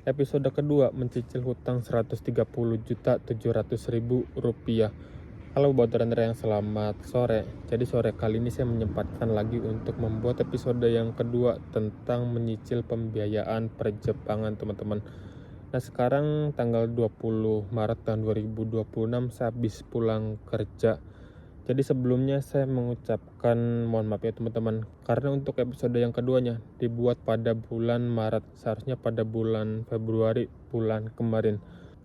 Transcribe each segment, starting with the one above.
Episode kedua, mencicil hutang Rp130.700.000. Halo Bodrender yang selamat sore. Jadi sore kali ini saya menyempatkan lagi untuk membuat episode yang kedua tentang menyicil pembiayaan perjepangan teman-teman. Nah sekarang tanggal 20 Maret tahun 2026 saya habis pulang kerja. Jadi sebelumnya saya mengucapkan mohon maaf ya teman-teman, karena untuk episode yang keduanya dibuat pada bulan Maret, seharusnya pada bulan Februari bulan kemarin.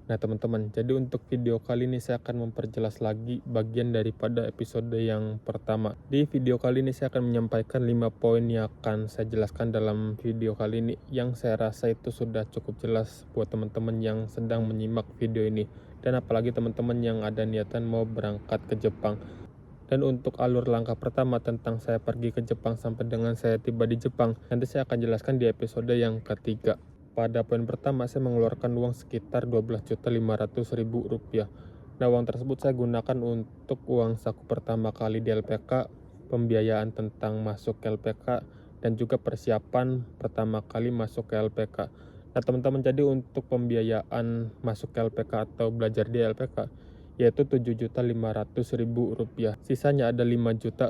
Nah teman-teman, jadi untuk video kali ini saya akan memperjelas lagi bagian daripada episode yang pertama. Di video kali ini saya akan menyampaikan 5 poin yang akan saya jelaskan dalam video kali ini, yang saya rasa itu sudah cukup jelas buat teman-teman yang sedang menyimak video ini, dan apalagi teman-teman yang ada niatan mau berangkat ke Jepang. Dan untuk alur langkah pertama tentang saya pergi ke Jepang sampai dengan saya tiba di Jepang, nanti saya akan jelaskan di episode yang ketiga. Pada poin pertama, saya mengeluarkan uang sekitar Rp12.500.000. Nah, uang tersebut saya gunakan untuk uang saku pertama kali di LPK, pembiayaan tentang masuk ke LPK, dan juga persiapan pertama kali masuk ke LPK. Nah, teman-teman, jadi untuk pembiayaan masuk ke LPK atau belajar di LPK, yaitu Rp7.500.000. Sisanya ada Rp5 juta.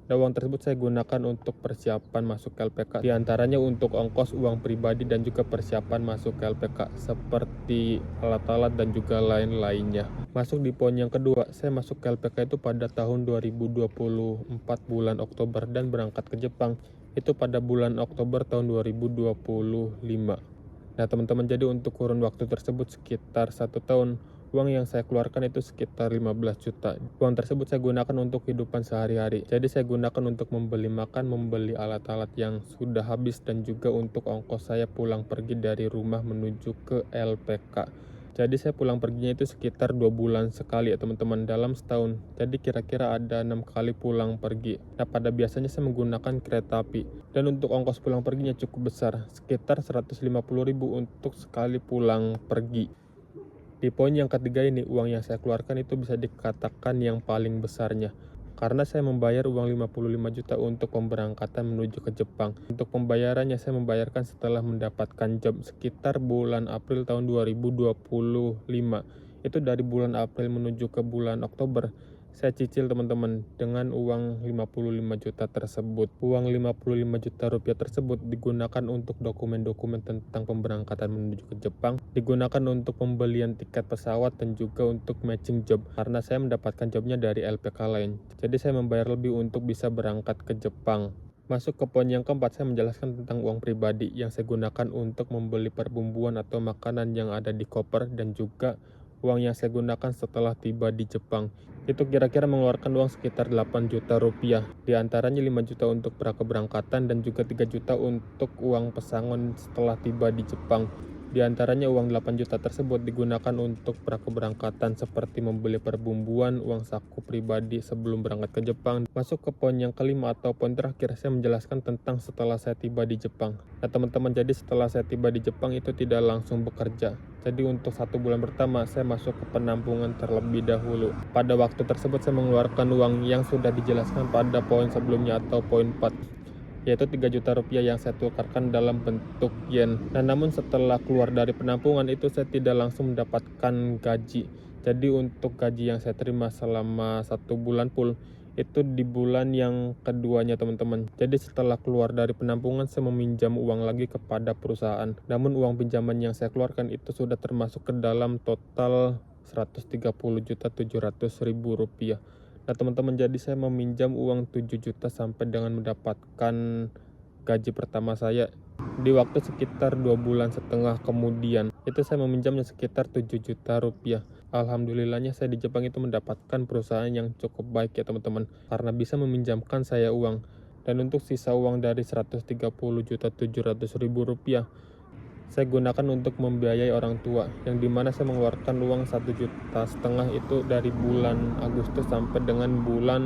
Nah, uang tersebut saya gunakan untuk persiapan masuk ke LPK, diantaranya untuk ongkos uang pribadi dan juga persiapan masuk ke LPK, seperti alat-alat dan juga lain-lainnya. Masuk di poin yang kedua, saya masuk ke LPK itu pada tahun 2024 bulan Oktober dan berangkat ke Jepang itu pada bulan Oktober tahun 2025. Nah teman-teman, jadi untuk kurun waktu tersebut sekitar 1 tahun, uang yang saya keluarkan itu sekitar 15 juta. Uang tersebut saya gunakan untuk kehidupan sehari-hari. Jadi saya gunakan untuk membeli makan, membeli alat-alat yang sudah habis, dan juga untuk ongkos saya pulang pergi dari rumah menuju ke LPK. Jadi saya pulang perginya itu sekitar 2 bulan sekali ya teman-teman, dalam setahun. Jadi kira-kira ada 6 kali pulang pergi. Nah pada biasanya saya menggunakan kereta api. Dan untuk ongkos pulang perginya cukup besar, sekitar 150.000 untuk sekali pulang pergi. Di poin yang ketiga ini, uang yang saya keluarkan itu bisa dikatakan yang paling besarnya, karena saya membayar uang 55 juta untuk pemberangkatan menuju ke Jepang. Untuk pembayarannya saya membayarkan setelah mendapatkan job sekitar bulan April tahun 2025. Itu dari bulan April menuju ke bulan Oktober. Saya cicil teman-teman dengan uang 55 juta tersebut. Uang 55 juta rupiah tersebut digunakan untuk dokumen-dokumen tentang pemberangkatan menuju ke Jepang, digunakan untuk pembelian tiket pesawat, dan juga untuk matching job, karena saya mendapatkan jobnya dari LPK lain. Jadi saya membayar lebih untuk bisa berangkat ke Jepang. Masuk ke poin yang keempat, saya menjelaskan tentang uang pribadi yang saya gunakan untuk membeli perbumbuan atau makanan yang ada di koper, dan juga uang yang saya gunakan setelah tiba di Jepang. Itu kira-kira mengeluarkan uang sekitar 8 juta rupiah. Di antaranya 5 juta untuk keberangkatan dan juga 3 juta untuk uang pesangon setelah tiba di Jepang. Di antaranya uang 8 juta tersebut digunakan untuk keberangkatan seperti membeli perbumbuan, uang saku pribadi sebelum berangkat ke Jepang. Masuk ke poin yang kelima atau poin terakhir, saya menjelaskan tentang setelah saya tiba di Jepang. Nah teman-teman, jadi setelah saya tiba di Jepang itu tidak langsung bekerja. Jadi untuk 1 bulan pertama saya masuk ke penampungan terlebih dahulu. Pada waktu tersebut saya mengeluarkan uang yang sudah dijelaskan pada poin sebelumnya atau poin 4, yaitu 3 juta rupiah yang saya tukarkan dalam bentuk yen. Nah namun setelah keluar dari penampungan itu saya tidak langsung mendapatkan gaji. Jadi untuk gaji yang saya terima selama 1 bulan full itu di bulan yang keduanya teman-teman. Jadi setelah keluar dari penampungan saya meminjam uang lagi kepada perusahaan. Namun uang pinjaman yang saya keluarkan itu sudah termasuk ke dalam total Rp130.700.000. Nah teman-teman, jadi saya meminjam uang 7 juta sampai dengan mendapatkan gaji pertama saya. Di waktu sekitar 2,5 bulan kemudian, itu saya meminjamnya sekitar 7 juta rupiah. Alhamdulillahnya saya di Jepang itu mendapatkan perusahaan yang cukup baik ya teman-teman, karena bisa meminjamkan saya uang. Dan untuk sisa uang dari Rp130.700.000, saya gunakan untuk membiayai orang tua, yang dimana saya mengeluarkan uang 1,5 juta itu dari bulan Agustus sampai dengan bulan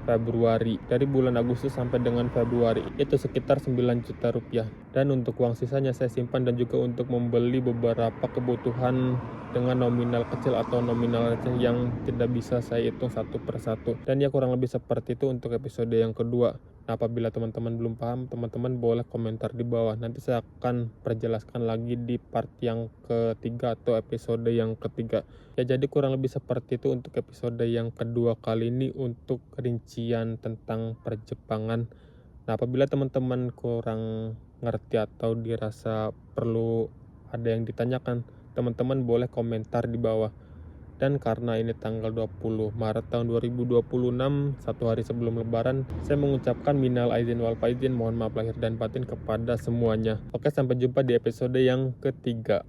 Februari. Dari bulan Agustus sampai dengan Februari itu sekitar 9 juta rupiah. Dan untuk uang sisanya saya simpan dan juga untuk membeli beberapa kebutuhan dengan nominal kecil atau nominal receh yang tidak bisa saya hitung satu persatu. Dan ya kurang lebih seperti itu untuk episode yang kedua. Nah, apabila teman-teman belum paham, teman-teman boleh komentar di bawah. Nanti saya akan perjelaskan lagi di part yang ketiga atau episode yang ketiga. Ya, jadi kurang lebih seperti itu untuk episode yang kedua kali ini untuk rincian tentang perjepangan. Nah, apabila teman-teman kurang ngerti atau dirasa perlu ada yang ditanyakan, teman-teman boleh komentar di bawah. Dan karena ini tanggal 20 Maret tahun 2026, satu hari sebelum lebaran, saya mengucapkan minal aidin wal faizin, mohon maaf lahir dan batin kepada semuanya. Oke, sampai jumpa di episode yang ketiga.